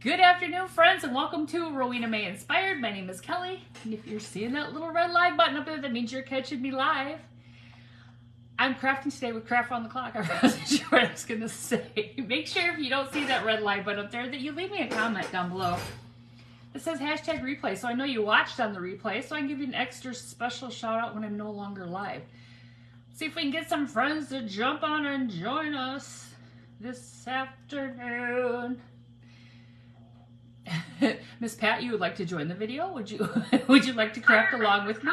Good afternoon, friends, and welcome to Rowena May Inspired. My name is Kelly, and if you're seeing that little red live button up there, that means you're catching me live. I'm crafting today with Craft Around the Clock. I wasn't sure what I was going to say. Make sure if you don't see that red live button up there that you leave me a comment down below. It says hashtag replay, so I know you watched on the replay, so I can give you an extra special shout out when I'm no longer live. See if we can get some friends to jump on and join us this afternoon. Miss Pat, you would like to join the video? Would you like to craft along with me?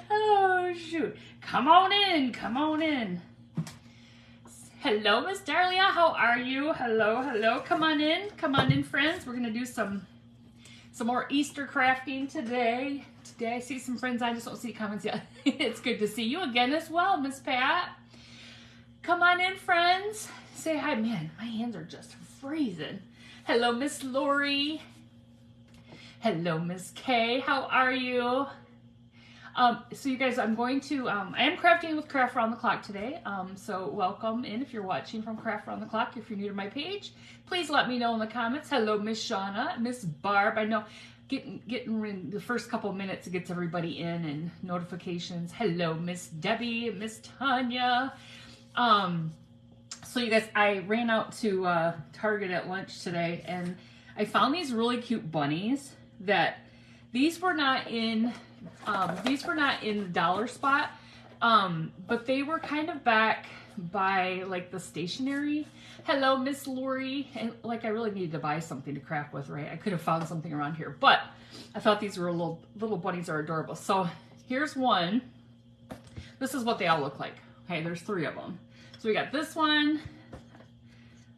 Oh shoot. Come on in, come on in. Hello, Miss Darlia, how are you? Hello, hello. Come on in, friends. We're gonna do some more Easter crafting today. Today I see some friends, I just don't see comments yet. It's good to see you again as well, Miss Pat. Come on in, friends. Say hi. Man, my hands are just freezing. Hello, Miss Lori. Hello, Miss Kay. How are you? So you guys, I'm going to, I am crafting with Craft Around the Clock today. So welcome in if you're watching from Craft Around the Clock. If you're new to my page, please let me know in the comments. Hello, Miss Shauna, Miss Barb. I know getting the first couple minutes it gets everybody in and notifications. Hello, Miss Debbie, Miss Tanya. So you guys, I ran out to Target at lunch today and I found these really cute bunnies that these were not in the dollar spot, but they were kind of back by like the stationery. Hello, Miss Lori. And like I really needed to buy something to craft with, right? I could have found something around here, but I thought these were little bunnies are adorable. So here's one. This is what they all look like. Okay, there's 3 of them. So we got this one.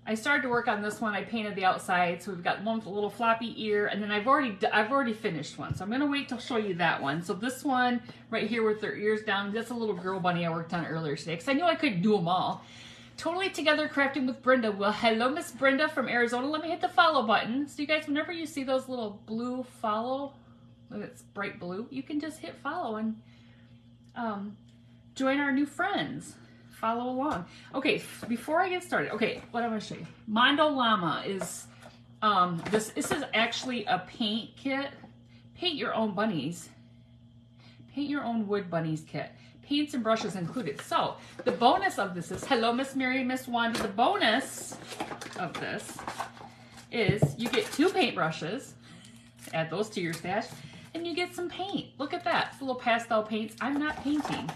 I started to work on this one. I painted the outside. So we've got one with a little floppy ear, and then I've already finished one. So I'm gonna wait to show you that one. So this one right here with their ears down, that's a little girl bunny I worked on earlier today because I knew I couldn't do them all. Totally Together Crafting with Brenda. Well, hello, Miss Brenda from Arizona. Let me hit the follow button. So you guys, whenever you see those little blue follow, when it's bright blue, you can just hit follow and join our new friends. Follow along. Okay, before I get started, okay, what I'm going to show you. Mondo Llama is, this is actually a paint kit. Paint your own bunnies. Paint your own wood bunnies kit. Paints and brushes included. So, the bonus of this is, hello, Miss Mary, Miss Wanda. The bonus of this is you get 2 paintbrushes. Add those to your stash. And you get some paint. Look at that. It's little pastel paints. I'm not painting.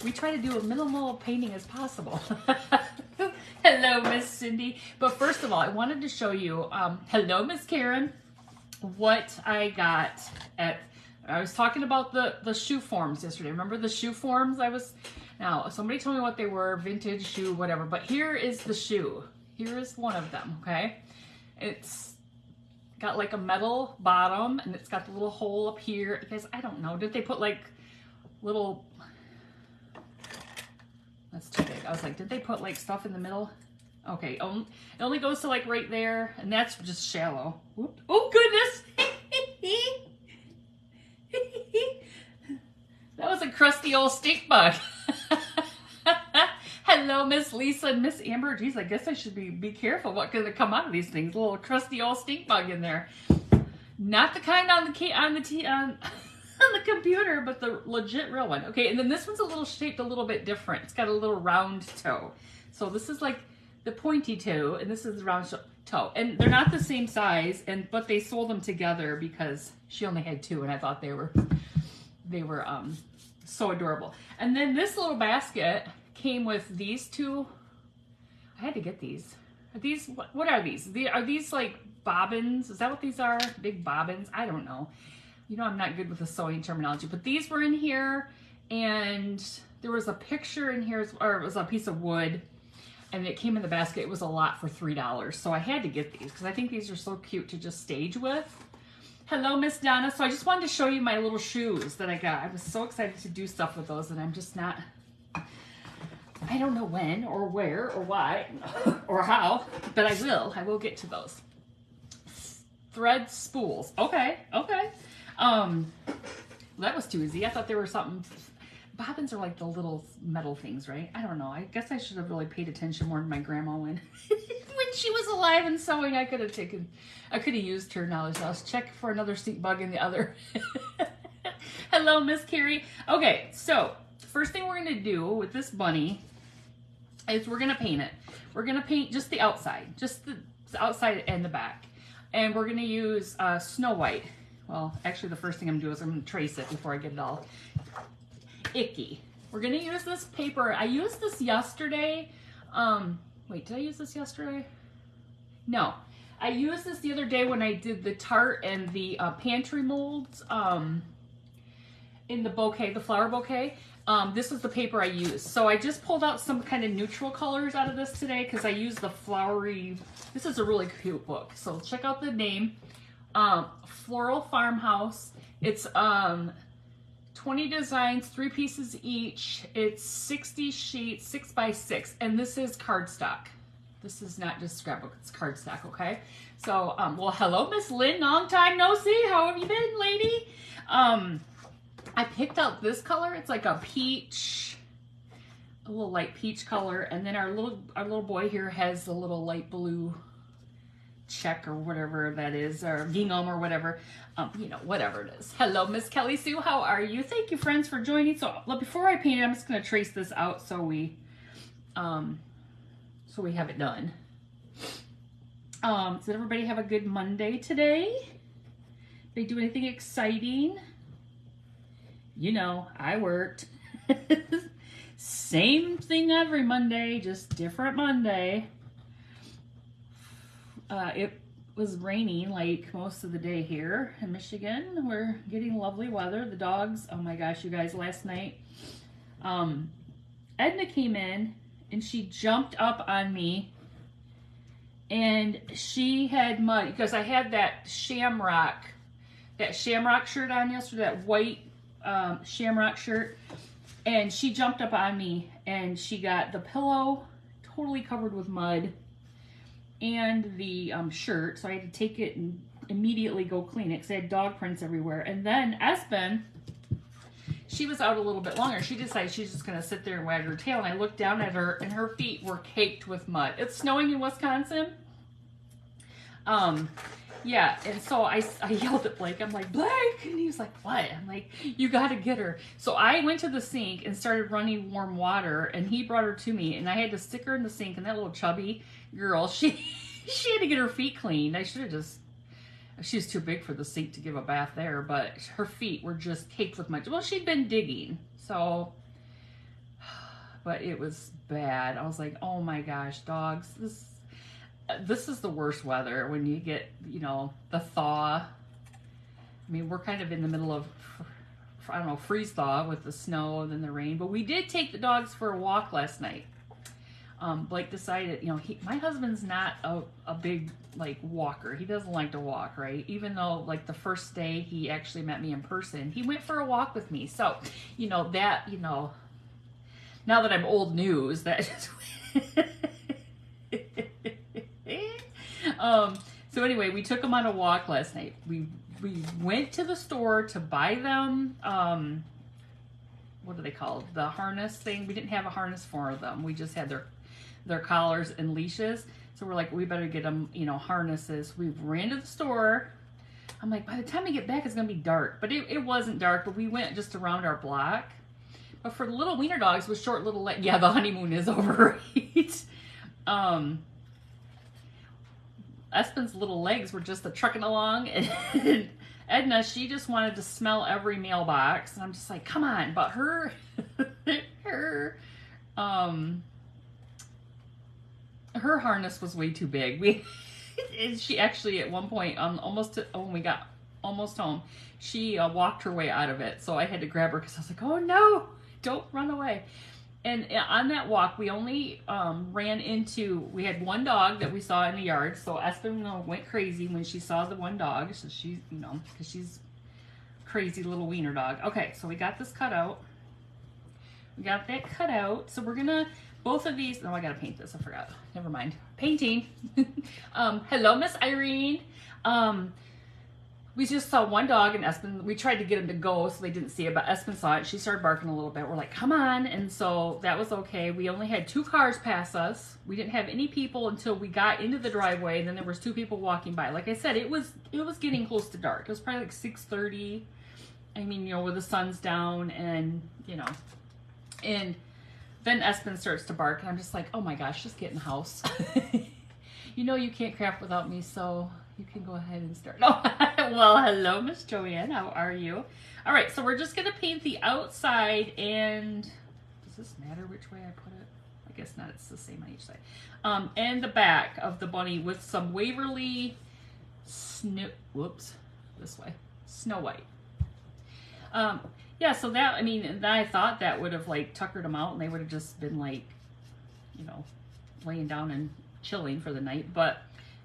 We try to do a minimal painting as possible. Hello, Miss Cindy. But first of all, I wanted to show you, hello, Miss Karen, what I got I was talking about the shoe forms yesterday. Remember the shoe forms? Now, somebody told me what they were, vintage shoe, whatever. But here is the shoe. Here is one of them, okay? It's got like a metal bottom, and it's got the little hole up here. Because I don't know, did they put like little... That's too big. I was like, did they put like stuff in the middle? Okay, it only goes to like right there, and that's just shallow. Whoop. Oh goodness! That was a crusty old stink bug. Hello, Miss Lisa and Miss Amber. Geez, I guess I should be careful what could come out of these things. A little crusty old stink bug in there. Not the kind on the computer, but the legit real one. Okay, and then this one's shaped a little bit different. It's got a little round toe. So this is like the pointy toe, and this is the round toe. And they're not the same size, but they sold them together because she only had 2, and I thought they were so adorable. And then this little basket came with these 2. I had to get these. What are these? Are these like bobbins? Is that what these are? Big bobbins? I don't know. You know I'm not good with the sewing terminology, but these were in here, and there was a picture in here, or it was a piece of wood, and it came in the basket. It was a lot for $3, so I had to get these because I think these are so cute to just stage with. Hello, Miss Donna. So I just wanted to show you my little shoes that I got. I was so excited to do stuff with those, and I'm just not, I don't know when or where or why or how, but I will get to those. Thread spools. Okay. That was too easy. I thought there were something. Bobbins are like the little metal things, right? I don't know. I guess I should have really paid attention more than my grandma when she was alive and sewing, I could have used her knowledge. Let's check for another stink bug in the other. Hello, Miss Carrie. Okay, so first thing we're gonna do with this bunny is we're gonna paint it. We're gonna paint just the outside, just the outside and the back. And we're gonna use Snow White. Well, actually the first thing I'm gonna do is I'm gonna trace it before I get it all icky. We're gonna use this paper. I used this yesterday. Wait, did I use this yesterday? No, I used this the other day when I did the tart and the pantry molds in the bouquet, the flower bouquet. This was the paper I used. So I just pulled out some kind of neutral colors out of this today because I used the flowery. This is a really cute book. So check out the name, Floral Farmhouse. It's 20 designs, 3 pieces each. It's 60 sheets, 6 by 6, and this is cardstock. This is not just scrapbook, it's cardstock, okay? So, well, hello, Miss Lynn, long time no see. How have you been, lady? I picked out this color. It's like a peach, a little light peach color, and then our little boy here has a little light blue check or whatever that is, or gingham or whatever, you know, whatever it is. Hello, Miss Kelly Sue, how are you? Thank you, friends, for joining. So before I paint it, I'm just going to trace this out so we have it done. Did everybody have a good Monday today? Did they do anything exciting? You know, I worked. Same thing every Monday, just different Monday. It was raining like most of the day here in Michigan. We're getting lovely weather. The dogs, oh my gosh, you guys, last night, Edna came in and she jumped up on me and she had mud because I had that shamrock shirt on yesterday, that white shamrock shirt, and she jumped up on me and she got the pillow totally covered with mud and the shirt, so I had to take it and immediately go clean it because I had dog prints everywhere. And then Espen, she was out a little bit longer. She decided she's just going to sit there and wag her tail, and I looked down at her and her feet were caked with mud. It's snowing in Wisconsin. Yeah, and so I yelled at Blake. I'm like, Blake! And he was like, what? I'm like, you got to get her. So I went to the sink and started running warm water, and he brought her to me, and I had to stick her in the sink, and that little chubby girl, she had to get her feet cleaned. I should have just, she was too big for the sink to give a bath there, but her feet were just caked with mud. Well, she'd been digging, so, but it was bad. I was like, oh my gosh, dogs, this is the worst weather when you get, you know, the thaw. I mean, we're kind of in the middle of, I don't know, freeze thaw with the snow and then the rain, but we did take the dogs for a walk last night. Blake decided, you know, my husband's not a big, like, walker. He doesn't like to walk, right? Even though, like, the first day he actually met me in person, he went for a walk with me. So, you know, that, you know, now that I'm old news, that so anyway, we took him on a walk last night. We went to the store to buy them, what are they called? The harness thing. We didn't have a harness for them. We just had their collars and leashes. So we're like, we better get them, you know, harnesses. We ran to the store. I'm like, by the time we get back, it's going to be dark. But it wasn't dark, but we went just around our block. But for the little wiener dogs with short little legs, yeah, the honeymoon is over, right? Espen's little legs were just trucking along, and Edna, she just wanted to smell every mailbox, and I'm just like, come on. But her harness was way too big. She actually at one point, when we got almost home, she walked her way out of it, so I had to grab her because I was like, oh no, don't run away. And on that walk, we only we had one dog that we saw in the yard. So Espen went crazy when she saw the one dog. So she, you know, because she's crazy little wiener dog. Okay, so we got this cut out. We got that cut out. So we're gonna, both of these, oh, I gotta paint this, I forgot. Never mind. Painting. Hello, Miss Irene. we just saw one dog, and Espen, we tried to get him to go so they didn't see it, but Espen saw it. She started barking a little bit. We're like, come on. And so that was okay. We only had 2 cars pass us. We didn't have any people until we got into the driveway, and then there was 2 people walking by. Like I said, it was getting close to dark. It was probably like 6:30. I mean, you know, where the sun's down, and, you know, and then Espen starts to bark, and I'm just like, oh my gosh, just get in the house. You know you can't craft without me, so you can go ahead and start. Oh, well, hello, Miss Joanne. How are you? All right, so we're just going to paint the outside, and does this matter which way I put it? I guess not. It's the same on each side. And the back of the bunny with some Waverly Snow White. Yeah, so that, I mean, I thought that would have, like, tuckered them out, and they would have just been, like, you know, laying down and chilling for the night. But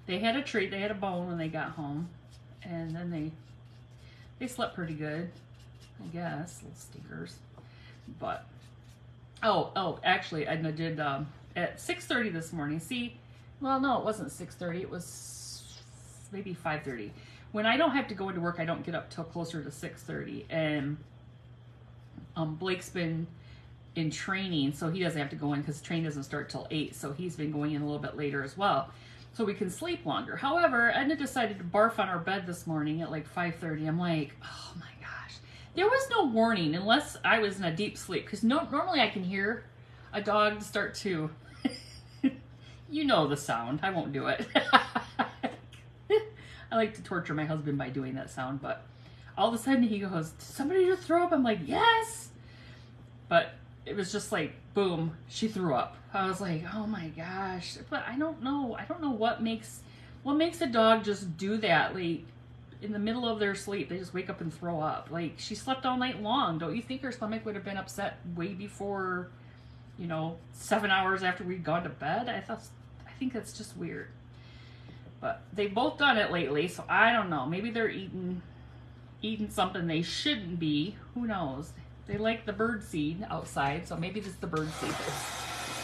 they had a treat. They had a bone when they got home, and then they slept pretty good, I guess. Little stinkers. But actually, I did at 6:30 this morning. See, well, no, it wasn't 6:30. It was maybe 5:30. When I don't have to go into work, I don't get up till closer to 6:30, and Blake's been in training, so he doesn't have to go in because train doesn't start till 8, so he's been going in a little bit later as well, so we can sleep longer. However, Edna decided to barf on our bed this morning at like 5:30. I'm like, oh my gosh. There was no warning unless I was in a deep sleep, because normally I can hear a dog start to, you know the sound. I won't do it. I like to torture my husband by doing that sound, but all of a sudden he goes, did somebody just throw up? I'm like, yes! But it was just like, boom, she threw up. I was like, oh my gosh. But I don't know. I don't know what makes a dog just do that. Like, in the middle of their sleep, they just wake up and throw up. Like, she slept all night long. Don't you think her stomach would have been upset way before, you know, 7 hours after we'd gone to bed? I think that's just weird. But they've both done it lately, so I don't know. Maybe they're eating something they shouldn't be. Who knows? They like the bird seed outside, so maybe it's the bird seed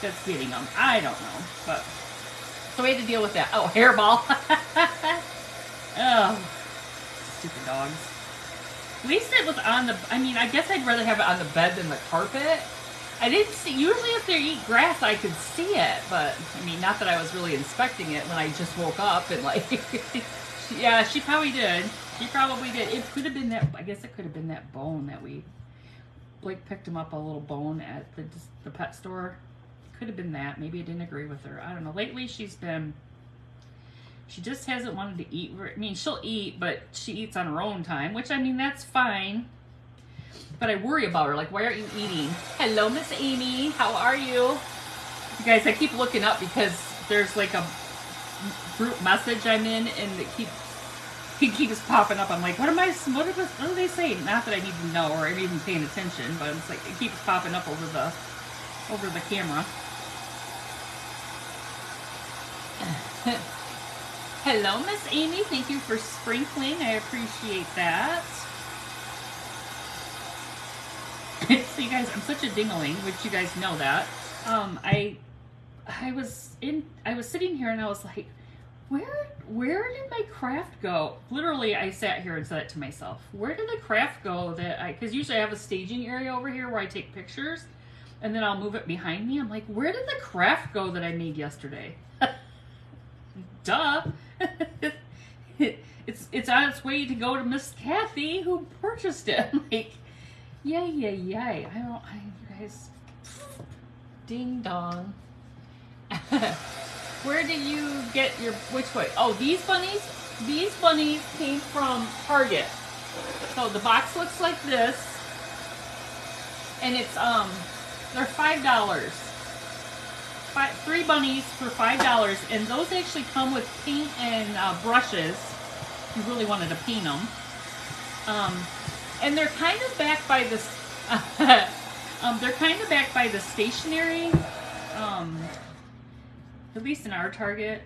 that's getting them. I don't know. But so we had to deal with that. Oh, hairball. Oh, stupid dogs. At least it was on the, I mean, I guess I'd rather have it on the bed than the carpet. I didn't see, usually if they eat grass, I could see it, but, I mean, not that I was really inspecting it when I just woke up and, like, yeah, she probably did. She probably did. It could have been that, I guess it could have been that bone that Blake picked him up a little bone at the pet store. Could have been that. Maybe I didn't agree with her. I don't know. Lately, she just hasn't wanted to eat. I mean, she'll eat, but she eats on her own time, which, I mean, that's fine. But I worry about her. Like, why aren't you eating? Hello, Miss Amy. How are you? You guys, I keep looking up because there's like a group message I'm in, and it keeps popping up. I'm like, what are they saying? Not that I need to know or I'm even paying attention, but it's like it keeps popping up over the camera. Hello, Miss Amy. Thank you for sprinkling. I appreciate that. So you guys, I'm such a dingling, which you guys know that. I was sitting here and I was like, where did my craft go? Literally, I sat here and said it to myself. Where did the craft go because usually I have a staging area over here where I take pictures and then I'll move it behind me. I'm like, where did the craft go that I made yesterday? Duh. It's on its way to go to Miss Kathy who purchased it. I'm like, yay. You guys, ding dong. Where did you get which way? Oh, these bunnies came from Target. So the box looks like this, and it's they're $5. 3 bunnies for $5, and those actually come with paint and brushes. If you really wanted to paint them. And they're kind of backed by this. They're kind of backed by the stationery. At least in our Target,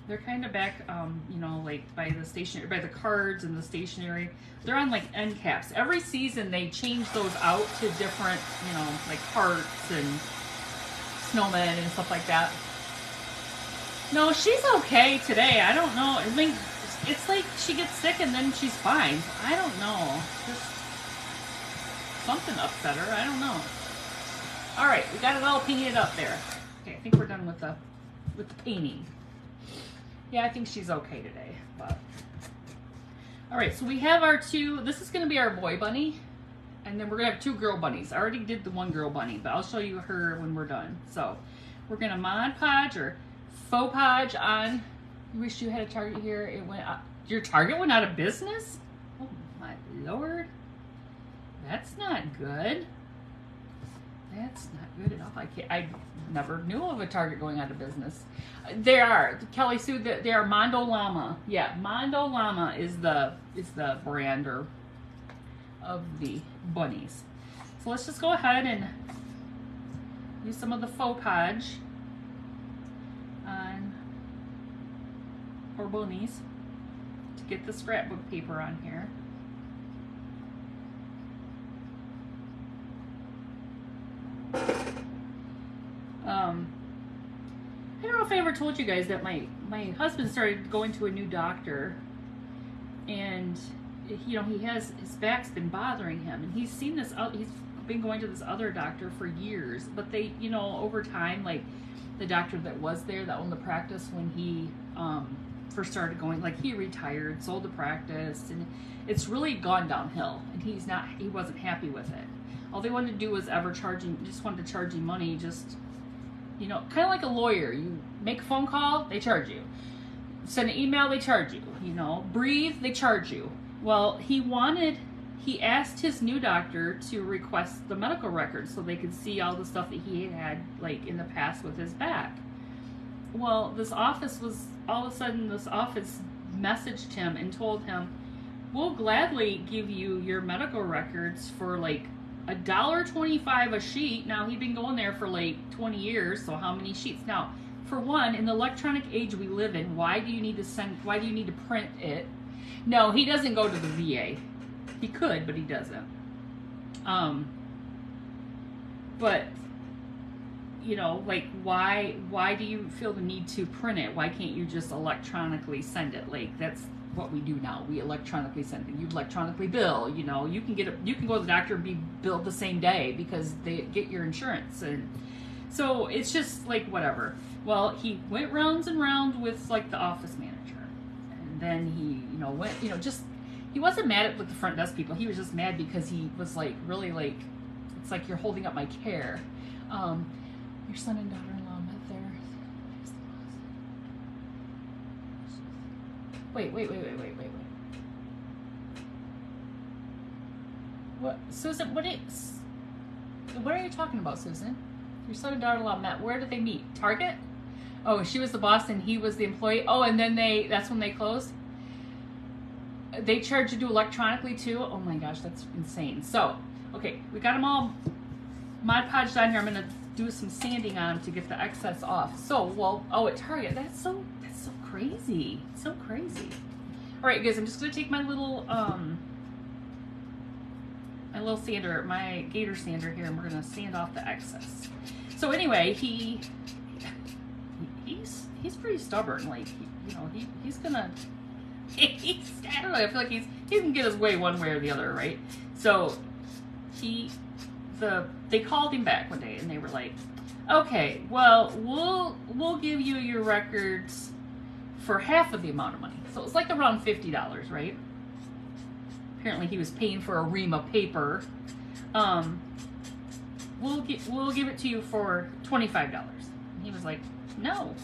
they're kind of back. You know, like by the stationery, by the cards and the stationery. They're on like end caps. Every season they change those out to different, you know, like hearts and snowmen and stuff like that. No, she's okay today. I don't know. I think it's like she gets sick and then she's fine. I don't know. Just something upset her. I don't know. All right, we got it all painted up there. Okay, I think we're done with the painting. Yeah, I think she's okay today. But all right, so we have our two. This is going to be our boy bunny, and then we're going to have two girl bunnies. I already did the one girl bunny, but I'll show you her when we're done. So we're going to Mod Podge or Faux Podge on. You wish you had a Target here. It went up. Your Target went out of business? Oh my Lord. That's not good. That's not good at all. I never knew of a Target going out of business. They are, Kelly Sue, they are Mondo Llama. Yeah, Mondo Llama is the brand of the bunnies. So let's just go ahead and use some of the Faux Podge on our bunnies to get the scrapbook paper on here. I don't know if I ever told you guys that my husband started going to a new doctor, and you know, his back's been bothering him, and he's seen this. He's been going to this other doctor for years, but they, you know, over time, like the doctor that was there that owned the practice when he first started going, like he retired, sold the practice, and it's really gone downhill, and he wasn't happy with it. All they wanted to do was just wanted to charge him money, just, you know, kind of like a lawyer. You make a phone call, they charge you. Send an email, they charge you. You know, breathe, they charge you. Well, he asked his new doctor to request the medical records so they could see all the stuff that he had like in the past with his back. Well, this office messaged him and told him, we'll gladly give you your medical records for like $1.25 a sheet. Now, he'd been going there for like 20 years, so how many sheets? Now, for one, in the electronic age we live in, why do you need to print it? No, he doesn't go to the VA. He could, but he doesn't. But, you know, like, why do you feel the need to print it? Why can't you just electronically send it? Like, that's what we do now. We electronically send it. You electronically bill. You know, you can go to the doctor and be billed the same day because they get your insurance, and so it's just like whatever. Well, he went rounds and rounds with like the office manager, and then he, you know, went, you know, just he wasn't mad at the front desk people. He was just mad because he was like really like, it's like you're holding up my care. Your son and daughter-in-law met there. Wait. What, Susan? What are you talking about, Susan? Your son and daughter-in-law met. Where did they meet? Target? Oh, she was the boss and he was the employee. Oh, and then that's when they closed? They charge you to do electronically too? Oh my gosh, that's insane. So, okay, we got them all Mod Podged on here. I'm gonna do some sanding on them to get the excess off. So, well, oh, at Target, that's so crazy. So crazy. All right, guys, I'm just gonna take my little sander, my gator sander here, and we're gonna sand off the excess. So anyway, he's pretty stubborn. Like, you know, he's gonna, I don't know, I feel like he can get his way one way or the other, right? So they called him back one day and they were like, okay, well, we'll give you your records for half of the amount of money. So it was like around $50, right? Apparently he was paying for a ream of paper. We'll give it to you for $25. And he was like, no.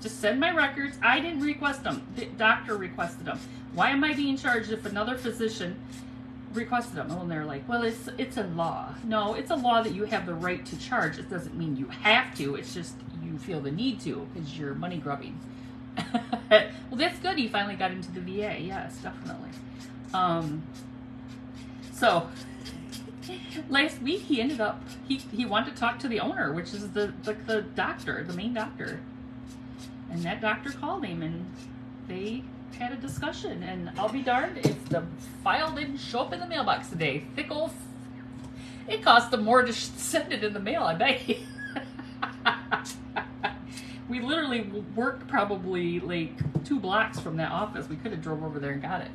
Just send my records. I didn't request them. The doctor requested them. Why am I being charged if another physician requested them? And they're like, well, it's a law. No, it's a law that you have the right to charge. It doesn't mean you have to. It's just you feel the need to because you're money grubbing. Well, that's good. He finally got into the VA. Yes, definitely. So last week he ended up, he wanted to talk to the owner, which is the doctor, the main doctor. And that doctor called him and they had a discussion, and I'll be darned if the file didn't show up in the mailbox today. Thick old, it cost them more to send it in the mail, I bet. We literally worked probably like 2 blocks from that office. We could have drove over there and got it.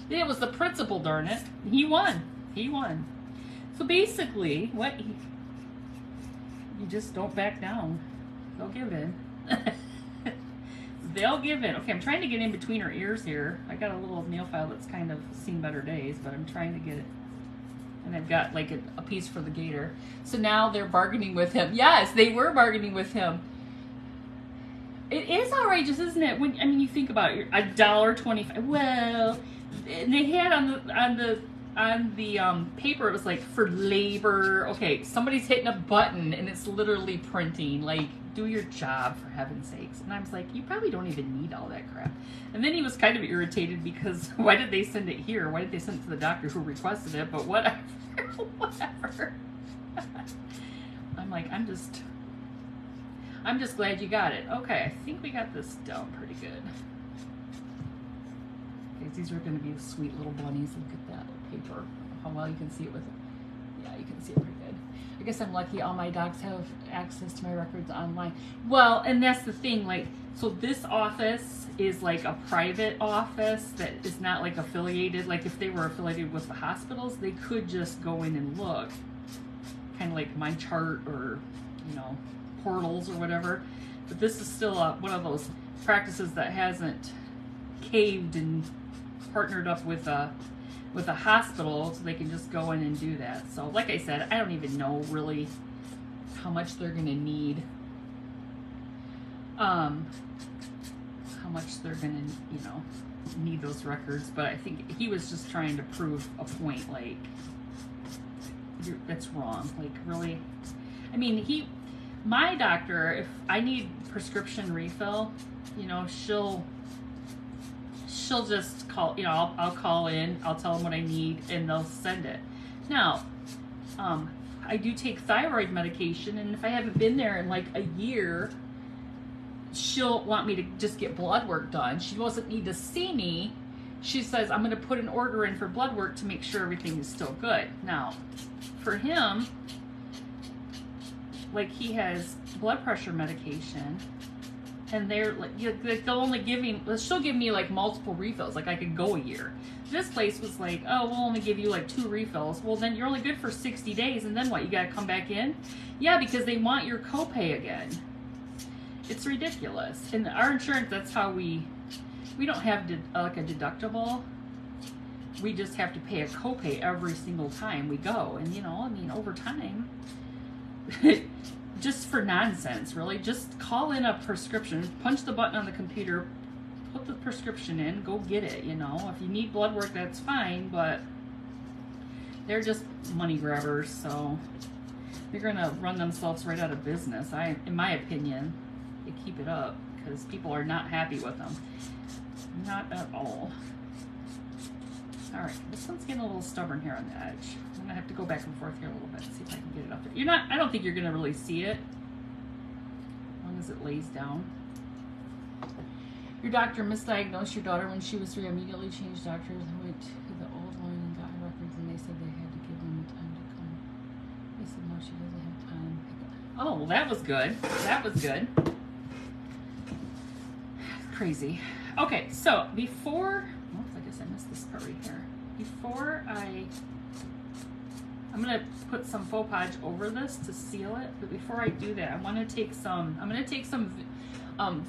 It was the principal, darn it. He won. He won. So basically, you just don't back down. They'll give in. They'll give in. Okay, I'm trying to get in between her ears here. I got a little nail file that's kind of seen better days, but I'm trying to get it. And I've got like a piece for the gator. So now they're bargaining with him. Yes, they were bargaining with him. It is outrageous, isn't it? When I mean, you think about it, $1.25. Well, and they had on the paper, it was like for labor. Okay, somebody's hitting a button and it's literally printing. Like, do your job, for heaven's sakes. And I was like, you probably don't even need all that crap. And then he was kind of irritated because why did they send it here? Why did they send it to the doctor who requested it? But whatever, whatever. I'm like, I'm just glad you got it. Okay, I think we got this down pretty good. Okay, these are going to be sweet little bunnies. Look at that paper. How well you can see it with it. Yeah, you can see it pretty good. I guess I'm lucky all my dogs have access to my records online. Well, and that's the thing, like, so this office is like a private office that is not like affiliated. Like if they were affiliated with the hospitals, they could just go in and look. Kind of like MyChart or, you know, portals or whatever. But this is still one of those practices that hasn't caved and partnered up with a hospital, so they can just go in and do that. So like I said, I don't even know really how much they're gonna need, how much they're gonna, you know, need those records. But I think he was just trying to prove a point, like, that's wrong. Like, really, I mean, my doctor, if I need prescription refill, you know, she'll just call, you know, I'll call in, I'll tell them what I need, and they'll send it. Now, I do take thyroid medication, and if I haven't been there in like a year, she'll want me to just get blood work done. She doesn't need to see me. She says, I'm going to put an order in for blood work to make sure everything is still good. Now, for him, like, he has blood pressure medication, and they're like, they'll only give me, she'll give me like multiple refills, like I could go a year. This place was like, oh, we'll only give you like 2 refills. Well, then you're only good for 60 days, and then what, you gotta come back in? Yeah, because they want your copay again. It's ridiculous. And our insurance, that's how we don't have like a deductible. We just have to pay a copay every single time we go. And you know, I mean, over time, just for nonsense, really. Just call in a prescription, punch the button on the computer, put the prescription in, go get it, you know. If you need blood work, that's fine, but they're just money grabbers, so they're gonna run themselves right out of business. In my opinion, they keep it up because people are not happy with them. Not at all. All right, this one's getting a little stubborn here on the edge. I'm gonna have to go back and forth here a little bit, see if I can get it up there. I don't think you're gonna really see it, as long as it lays down. Your doctor misdiagnosed your daughter when she was 3, immediately changed doctors, went to the old one and got her records, and they said they had to give them the time to come. They said, no, she doesn't have time. Oh, well, that was good. That was good. Crazy. Okay, so before, oops, I guess I missed this part right here. Before I'm gonna put some faux podge over this to seal it, but before I do that, I'm gonna take some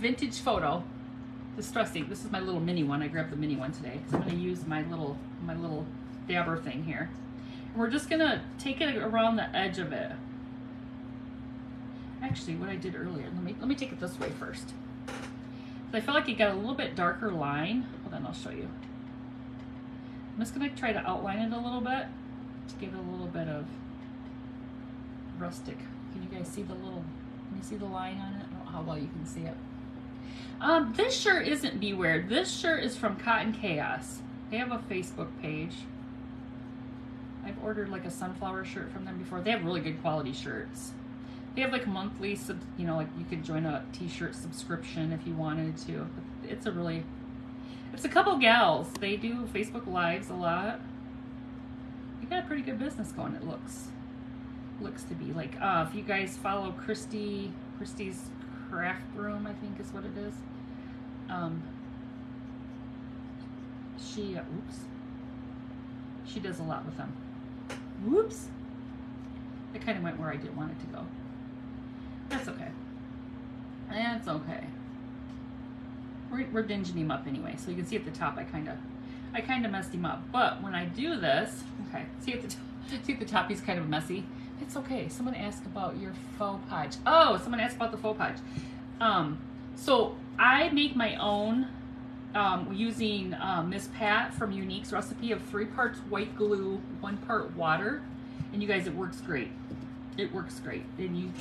vintage photo distressing. This is my little mini one. I grabbed the mini one today because I'm gonna use my little dabber thing here. And we're just gonna take it around the edge of it. Actually, what I did earlier, let me take it this way first. I feel like it got a little bit darker line. Hold on, I'll show you. I'm just gonna try to outline it a little bit to give it a little bit of rustic. Can you guys see can you see the line on it? I don't know how well you can see it. This shirt isn't Beware. This shirt is from Cotton Chaos. They have a Facebook page. I've ordered like a sunflower shirt from them before. They have really good quality shirts. They have like monthly, you know, like you could join a t-shirt subscription if you wanted to. It's a couple gals. They do Facebook Lives a lot. They got a pretty good business going, it looks to be. Like, if you guys follow Christy's Craft Room, I think is what it is. Oops. She does a lot with them. Whoops. It kind of went where I didn't want it to go. That's okay. That's okay. We're dinging him up anyway, so you can see at the top I kind of messed him up. But when I do this, okay, see at the top he's kind of messy. It's okay. Someone asked about your faux podge. Oh, someone asked about the faux podge. So I make my own using Miss Pat from Unique's recipe of 3 parts white glue, 1 part water, and you guys, it works great. It works great, and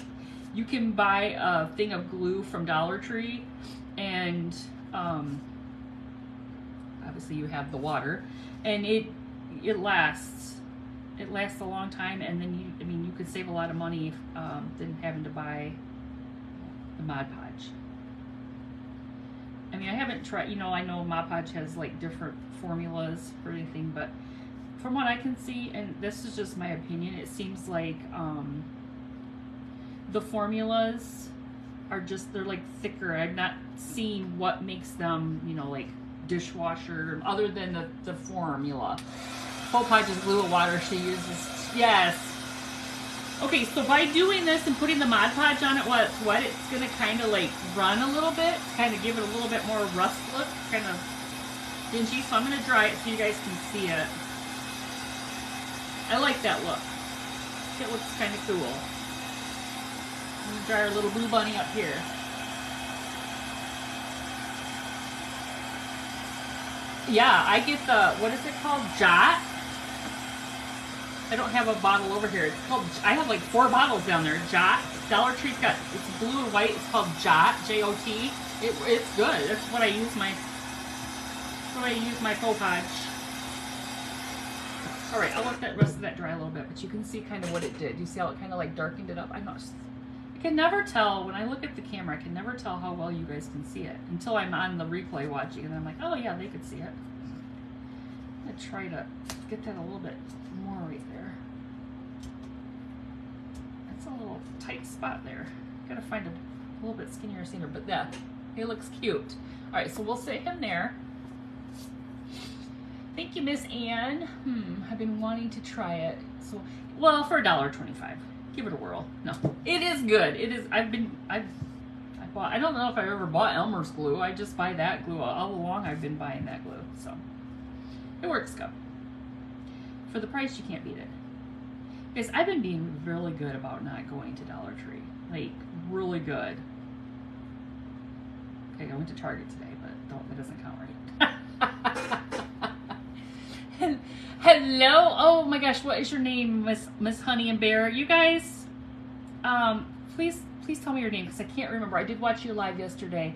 you can buy a thing of glue from Dollar Tree, and obviously you have the water, and it lasts. It lasts a long time, and then you could save a lot of money than having to buy the Mod Podge. I mean, I haven't tried, I know Mod Podge has like different formulas for anything, but from what I can see, and this is just my opinion, it seems like the formulas are just, they're like thicker. I've not seen what makes them, like dishwasher, other than the formula. Faux Podge is glue and water she uses. Yes. Okay, so by doing this and putting the Mod Podge on it while it's wet, it's going to kind of like run a little bit, kind of give it a little bit more rust look, kind of dingy. So I'm going to dry it so you guys can see it. I like that look. It looks kind of cool. I'm going to dry our little blue bunny up here. Yeah, I get the, what is it called? Jot? I don't have a bottle over here. It's called, I have like 4 bottles down there. Jot. Dollar Tree's got, it's blue and white. It's called Jot, J-O-T. It's good. That's what I use my faux podge. All right, I'll let that rest of that dry a little bit, but you can see kind of what it did. You see how it kind of like darkened it up? I can never tell, when I look at the camera, I can never tell how well you guys can see it until I'm on the replay watching, and I'm like, oh yeah, they could see it. I'm gonna try to get that a little bit more right there. That's a little tight spot there. Gotta find a little bit skinnier center, but yeah, it looks cute. All right, so we'll sit him there. Thank you, Miss Ann. I've been wanting to try it. So, well, for $1.25. Give it a whirl. No, it is good. It is. I don't know if I've ever bought Elmer's glue. I just buy that glue. All along I've been buying that glue. So it works good. For the price, you can't beat it. Guys, I've been being really good about not going to Dollar Tree. Like, really good. Okay, I went to Target today, but that doesn't count right. Hello. Oh my gosh, what is your name, Miss Honey and Bear? You guys, please tell me your name, because I can't remember. I did watch you live yesterday.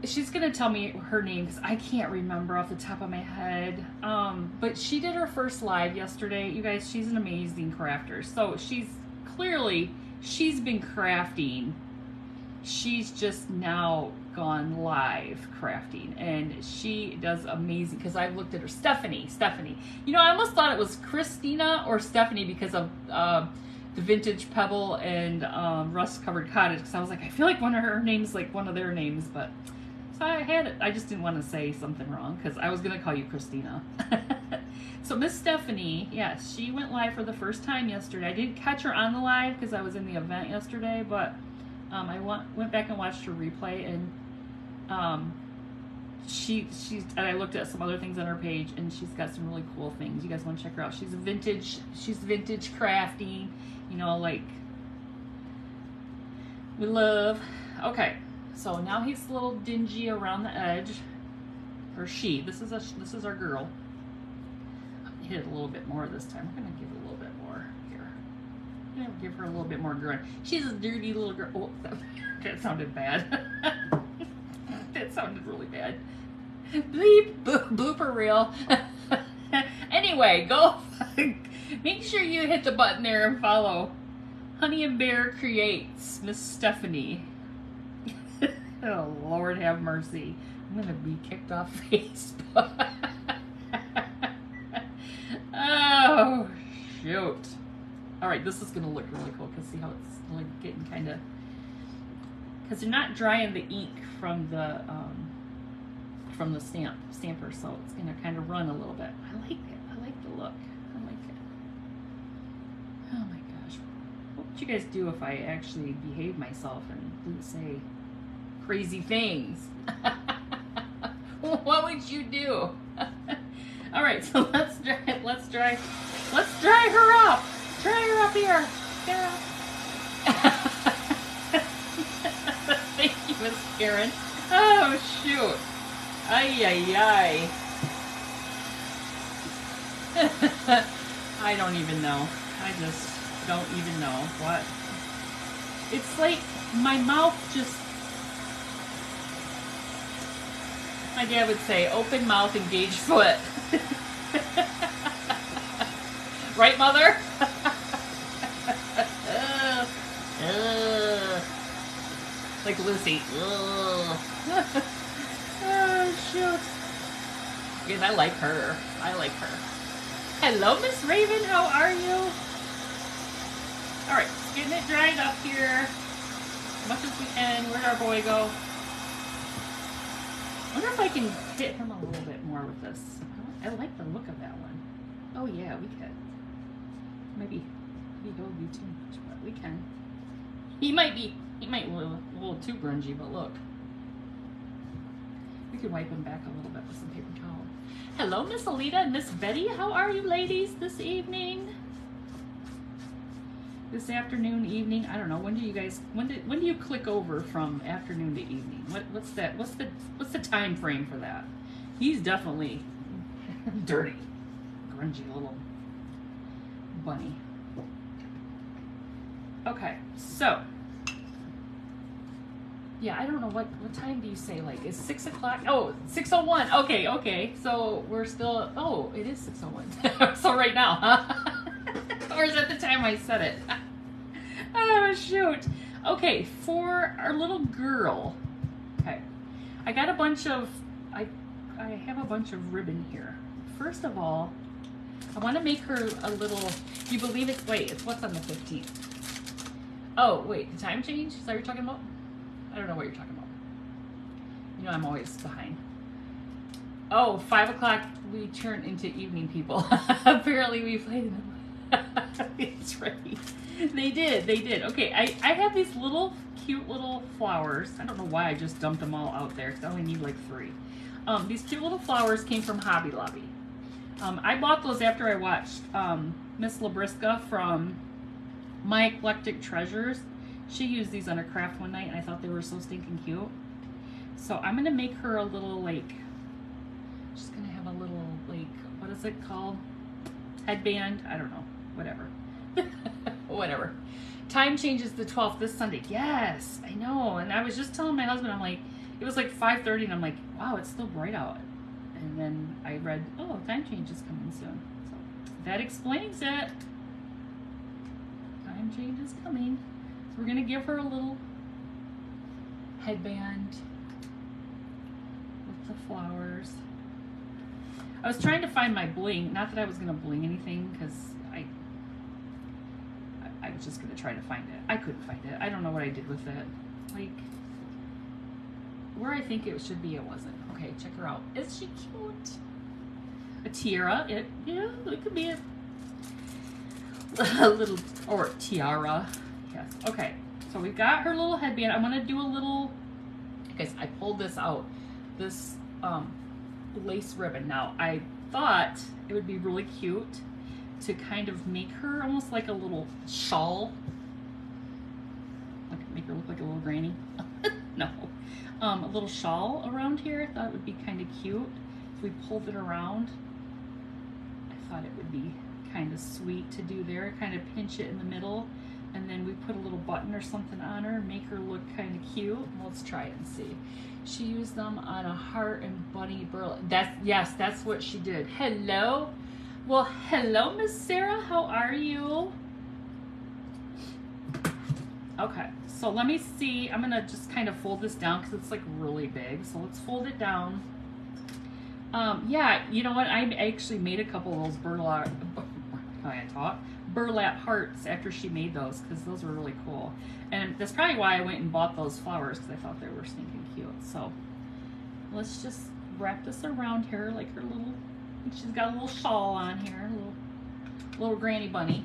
She's gonna tell me her name because I can't remember off the top of my head. But she did her first live yesterday. You guys, she's an amazing crafter. So she's been crafting. She's just now gone live crafting, and she does amazing, because I've looked at her. Stephanie. I almost thought it was Christina or Stephanie because of the Vintage Pebble and Rust Covered Cottage, because I was like, I feel like one of her names like one of their names, but so I had it. I just didn't want to say something wrong, because I was going to call you Christina. So Miss Stephanie, yes, she went live for the first time yesterday. I didn't catch her on the live because I was in the event yesterday, but I went back and watched her replay, and and I looked at some other things on her page, and she's got some really cool things. You guys want to check her out. She's vintage crafting, like we love. Okay, so now he's a little dingy around the edge, or she. This is our girl. I'm gonna hit it a little bit more this time. We're gonna give it a little bit more here. I'm gonna give her a little bit more grunt. She's a dirty little girl. Oh, that sounded bad. That sounded really bad. Bleep, blooper reel. Anyway, go. Make sure you hit the button there and follow Honey and Bear Creates, Miss Stephanie. Oh, Lord have mercy. I'm going to be kicked off Facebook. Oh, shoot. All right, this is going to look really cool, because see how it's like getting kind of because they're not drying the ink from the stamper, so it's gonna kind of run a little bit. I like it. I like the look. I like it. Oh my gosh. What would you guys do if I actually behaved myself and didn't say crazy things? What would you do? All right, so let's dry her up. Dry her up here. Get her up. Thank you, Miss Karen. Oh shoot. Ay ay ay. I don't even know. I just don't even know what. It's like my mouth just. My dad would say, open mouth, engage foot. Right, Mother? Like Lucy. Oh, shoot. Because I like her. I like her. Hello, Miss Raven. How are you? All right, just getting it dried up here as much as we can. Where'd our boy go? I wonder if I can hit him a little bit more with this. I like the look of that one. Oh yeah, we could. Maybe he'll be too much, but we can. He might be a little too grungy, but look. We could wipe him back a little bit with some paper towel. Hello, Miss Alita and Miss Betty. How are you ladies this evening? This afternoon, evening, I don't know. When do you guys? When do you click over from afternoon to evening? What's that? What's the time frame for that? He's definitely dirty, grungy little bunny. Okay, so yeah, I don't know what time do you say? Like, is 6 o'clock? Oh, 6:01. Okay. So we're still. Oh, it is 6:01. So right now, huh? Or is that the time I said it? Oh, shoot. Okay, for our little girl. Okay, I got a bunch of, I have a bunch of ribbon here. First of all, I want to make her a little, you believe it? Wait, it's what's on the 15th? Oh, wait, the time change? Is that what you're talking about? I don't know what you're talking about. You know I'm always behind. Oh, 5 o'clock, we turn into evening people. Apparently we played in the it's right. They did. Okay, I have these little cute little flowers. I don't know why I just dumped them all out there because I only need like 3. These cute little flowers came from Hobby Lobby. I bought those after I watched Miss Labriska from My Eclectic Treasures. She used these on a craft one night and I thought they were so stinking cute. So I'm gonna make her a little like, she's gonna have a little like, what is it called? Headband? I don't know. Whatever. Whatever. Time changes the 12th this Sunday. Yes, I know. And I was just telling my husband, I'm like, it was like 5:30 and I'm like, wow, it's still bright out. And then I read, oh, time change is coming soon. So that explains it. Time change is coming. So we're going to give her a little headband with the flowers. I was trying to find my bling. Not that I was going to bling anything because I was just going to try to find it. I couldn't find it. I don't know what I did with it. Like, where I think it should be, it wasn't. Okay, check her out. Is she cute? A tiara. It could be a little, or tiara. Yes. Okay, so we've got her little headband. I'm going to do a little, guys, I pulled this out. This lace ribbon. Now, I thought it would be really cute to kind of make her almost like a little shawl. Like make her look like a little granny. No. A little shawl around here. I thought it would be kind of cute. If we pulled it around, I thought it would be kind of sweet to do there. Kind of pinch it in the middle. And then we put a little button or something on her, make her look kind of cute. Let's try it and see. She used them on a heart and bunny burl. Yes, that's what she did. Hello. Well, hello, Miss Sarah. How are you? Okay, so let me see. I'm gonna just kind of fold this down because it's like really big. So let's fold it down. Yeah, you know what? I actually made a couple of those burlap hearts after she made those, because those were really cool. And that's probably why I went and bought those flowers, because I thought they were stinking cute. So let's just wrap this around her like her little, she's got a little shawl on here, little granny bunny.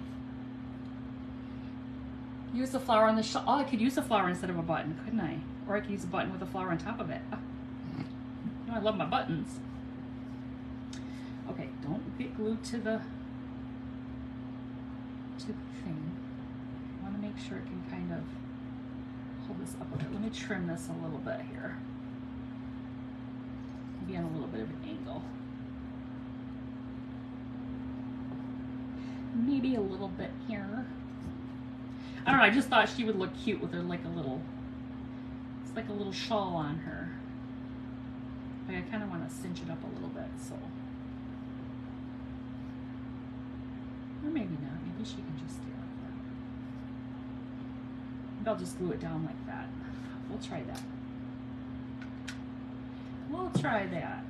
Use the flower on the shawl. Oh, I could use a flower instead of a button, couldn't I? Or I could use a button with a flower on top of it. Oh. You know, I love my buttons. Okay, don't get glued to the thing. I want to make sure it can kind of hold this up a bit. Let me trim this a little bit here. Be on a little bit of an angle. Maybe a little bit here. I don't know, I just thought she would look cute with her like a little, it's like a little shawl on her. Like I kind of want to cinch it up a little bit, so. Or maybe not, maybe she can just stay like that. Maybe I'll just glue it down like that. We'll try that. We'll try that.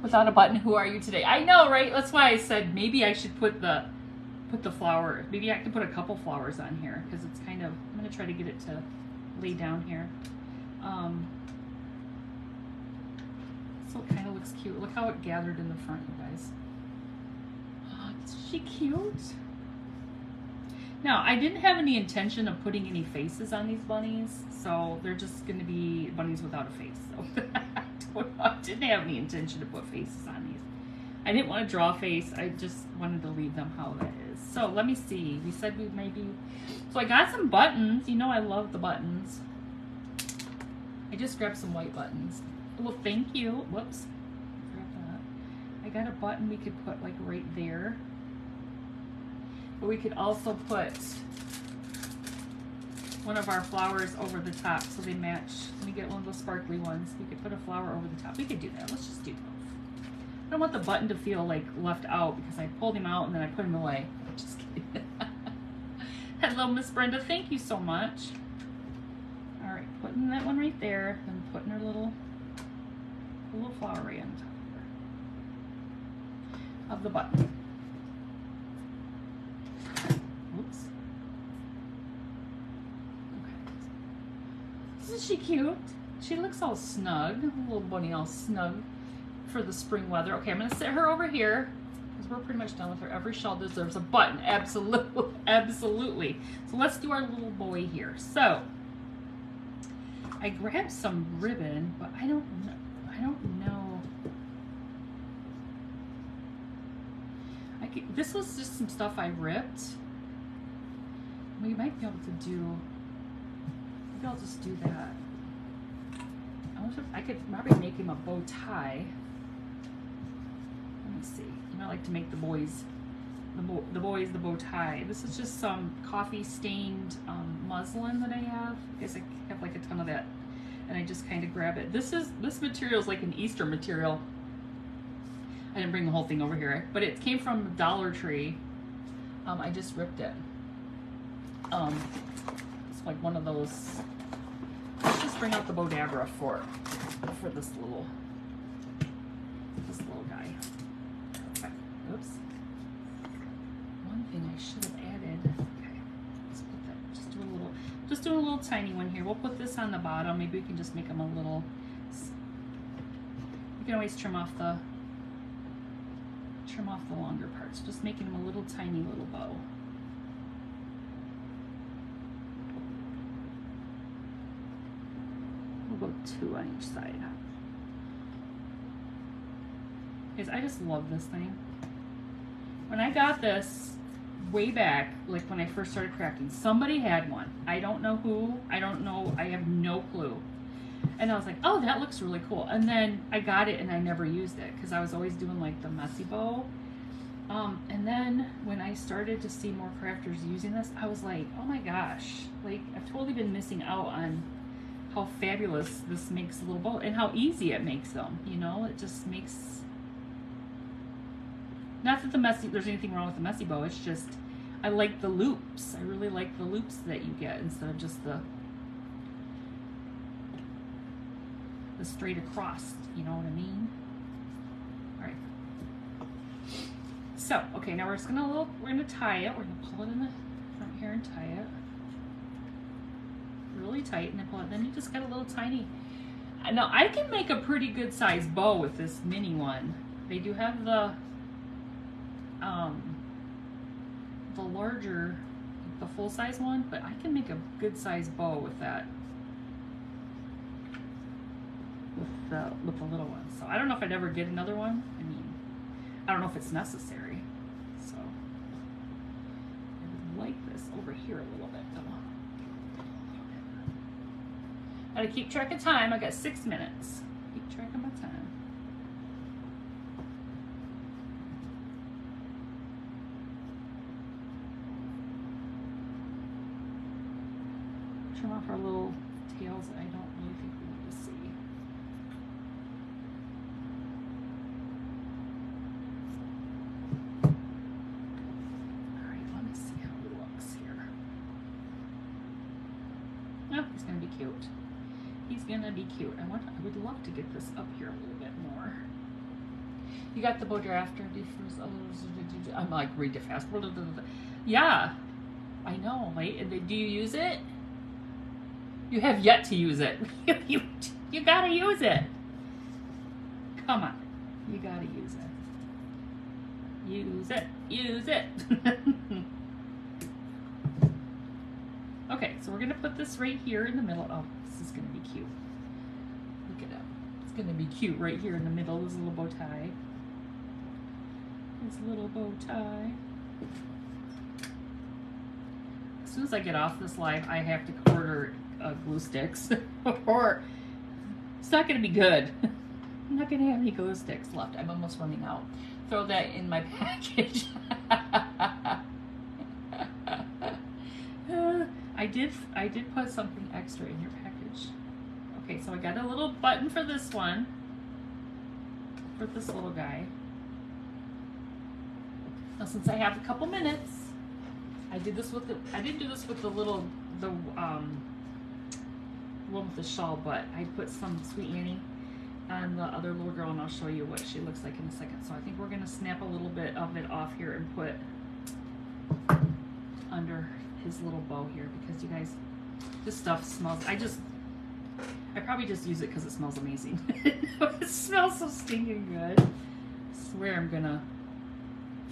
Without a button, who are you today? I know, right? That's why I said maybe I should put the flower. Maybe I can put a couple flowers on here because it's kind of. I'm gonna try to get it to lay down here. So it kind of looks cute. Look how it gathered in the front, you guys. Oh, is she cute? Now, I didn't have any intention of putting any faces on these bunnies, so they're just going to be bunnies without a face. So I didn't have any intention to put faces on these. I didn't want to draw a face. I just wanted to leave them how that is. So let me see. We said we maybe... So I got some buttons. You know I love the buttons. I just grabbed some white buttons. Well, thank you. Whoops. Grab that. I got a button we could put like right there. But we could also put one of our flowers over the top so they match. Let me get one of those sparkly ones. We could put a flower over the top. We could do that. Let's just do both. I don't want the button to feel like left out because I pulled him out and then I put him away. Just kidding. Hello, Miss Brenda. Thank you so much. All right, putting that one right there and putting her little flower right on top of the button. Oops. Okay. Isn't she cute? She looks all snug, a little bunny all snug for the spring weather. Okay, I'm gonna sit her over here because we're pretty much done with her. Every shell deserves a button. Absolutely, absolutely. So let's do our little boy here. So I grabbed some ribbon, but I don't know. This was just some stuff I ripped. We might be able to do, maybe I'll just do that. I could probably make him a bow tie. Let me see. You know, I like to make the boys the bow tie. This is just some coffee stained muslin that I have. I guess I have like a ton of that. And I just kind of grab it. This material is like an Easter material. I didn't bring the whole thing over here, but it came from Dollar Tree. I just ripped it. It's like one of those. Let's just bring out the Bodabra for this little guy. Okay. Oops. One thing I should have added. Okay. Let's put that. Just do a little tiny one here. We'll put this on the bottom. Maybe we can just make them a little. You can always trim off the longer parts. Just making them a little tiny little bow. We'll go 2 on each side. Guys, I just love this thing. When I got this way back, like when I first started crafting, somebody had one. I don't know who. I don't know. I have no clue. And I was like, oh, that looks really cool. And then I got it and I never used it because I was always doing like the messy bow. And then when I started to see more crafters using this, I was like, oh my gosh, like I've totally been missing out on how fabulous this makes a little bow and how easy it makes them. You know, it just makes, not that there's anything wrong with the messy bow. It's just, I like the loops. I really like the loops that you get instead of just the straight across, you know what I mean? So, okay, now we're just gonna tie it. We're gonna pull it in the front here and tie it really tight, and then pull it. Then you just got a little tiny. Now I can make a pretty good size bow with this mini one. They do have the larger, the full size one, but I can make a good size bow with that. With the little one. So I don't know if I'd ever get another one. I mean, I don't know if it's necessary. So I would like this over here a little bit though. Gotta keep track of time. I got 6 minutes. Keep track of my time. Trim off our little tails that I don't really think we need to see. Alright, let me see how it looks here. Oh, he's gonna be cute. He's gonna be cute. I would love to get this up here a little bit more. You got the bow drafter. I'm like, read it fast. Yeah, I know, right? Do you use it? You have yet to use it. You gotta use it. Come on. You gotta use it. Use it. Use it. Okay, so we're gonna put this right here in the middle. Oh, this is gonna be cute. Look at it. It's gonna be cute right here in the middle. This little bow tie. This little bow tie. As soon as I get off this live, I have to order glue sticks, or it's not gonna be good. I'm not gonna have any glue sticks left. I'm almost running out. Throw that in my package. I did put something extra in your package. Okay, so I got a little button for this one, for this little guy. Now, since I have a couple minutes, I didn't do this with the one with the shawl, but I put some Sweet Annie on the other little girl, and I'll show you what she looks like in a second. So I think we're gonna snap a little bit of it off here and put under his little bow here, because you guys, this stuff smells, I probably just use it because it smells amazing. It smells so stinking good. I swear I'm gonna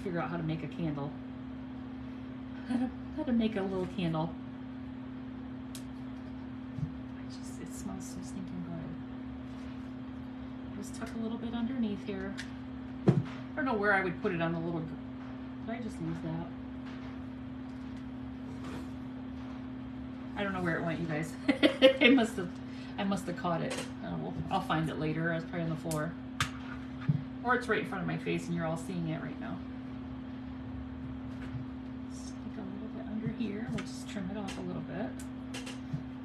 figure out how to make a candle. How to make a little candle. It smells so stinking good. Just tuck a little bit underneath here. I don't know where I would put it on the little, did I just lose that? I don't know where it went, you guys. I must have caught it. I'll find it later. It's probably on the floor. Or it's right in front of my face and you're all seeing it right now. Just take a little bit under here. We'll just trim it off a little bit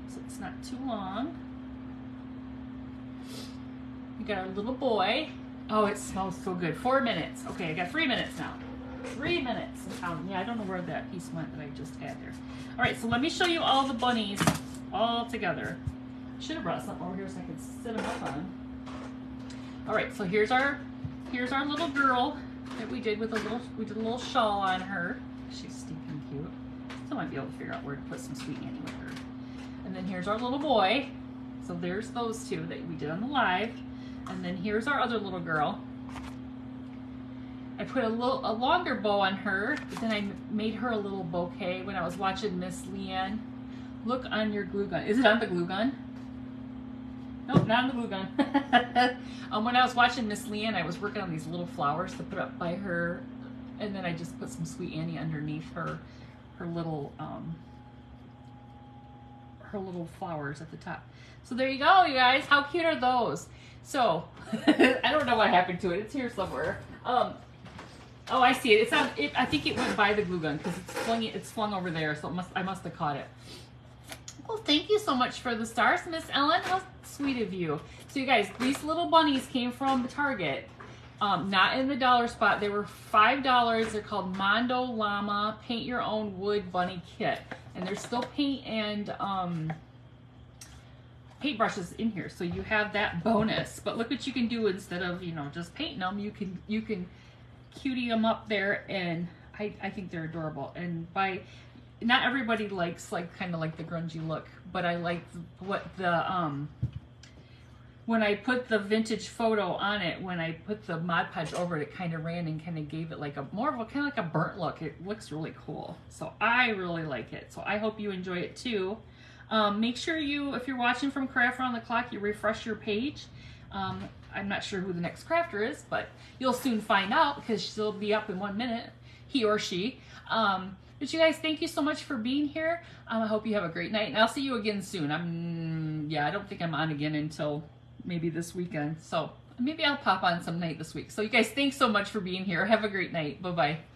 so it's not too long. We got our little boy. Oh, it smells so good. 4 minutes. Okay, I got 3 minutes now. 3 minutes. Yeah, I don't know where that piece went that I just had there. All right, so let me show you all the bunnies all together. Should have brought something over here so I could sit them up on. All right, so here's our little girl that we did with a little shawl on her. She's stinking cute. Still might be able to figure out where to put some Sweet Annie with her. And then here's our little boy. So there's those two that we did on the live. And then here's our other little girl. I put a longer bow on her, but then I made her a little bouquet when I was watching Miss Leanne. Look on your glue gun. Is it on the glue gun? Nope, not on the glue gun. When I was watching Miss Leanne, I was working on these little flowers to put up by her, and then I just put some Sweet Annie underneath her little flowers at the top. So there you go, you guys. How cute are those? So I don't know what happened to it. It's here somewhere. Oh, I see it. It's on. I think it went by the glue gun because it's flung over there. So I must have caught it. Well, thank you so much for the stars, Miss Ellen. How sweet of you. So you guys, these little bunnies came from Target. Not in the dollar spot. They were $5. They're called Mondo Llama Paint Your Own Wood Bunny Kit, and there's still paint and paint brushes in here, so you have that bonus. But look what you can do instead of just painting them. You can cutie them up there, and I think they're adorable. And not everybody likes like kind of like the grungy look, but I like what the when I put the vintage photo on it, when I put the Mod Podge over it, it kind of ran and kind of gave it like a more of a kind of like a burnt look. It looks really cool. So I really like it. So I hope you enjoy it too. Make sure you, if you're watching from Craft Around the Clock, you refresh your page. I'm not sure who the next crafter is, but you'll soon find out because she'll be up in 1 minute, he or she. But you guys, thank you so much for being here. I hope you have a great night, and I'll see you again soon. Yeah, I don't think I'm on again until maybe this weekend. So maybe I'll pop on some night this week. So you guys, thanks so much for being here. Have a great night. Bye-bye.